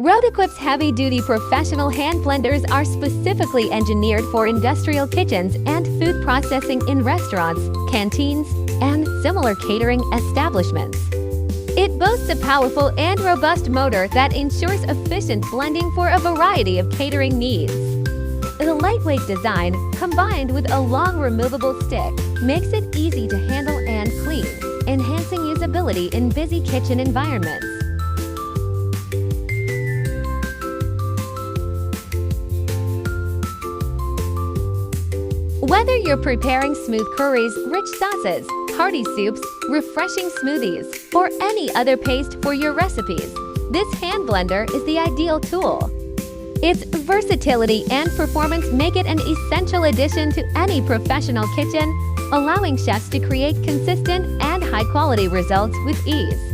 Rotoquip's heavy-duty professional hand blenders are specifically engineered for industrial kitchens and food processing in restaurants, canteens, and similar catering establishments. It boasts a powerful and robust motor that ensures efficient blending for a variety of catering needs. The lightweight design, combined with a long removable stick, makes it easy to handle and clean, enhancing usability in busy kitchen environments. Whether you're preparing smooth curries, rich sauces, hearty soups, refreshing smoothies, or any other paste for your recipes, this hand blender is the ideal tool. Its versatility and performance make it an essential addition to any professional kitchen, allowing chefs to create consistent and high-quality results with ease.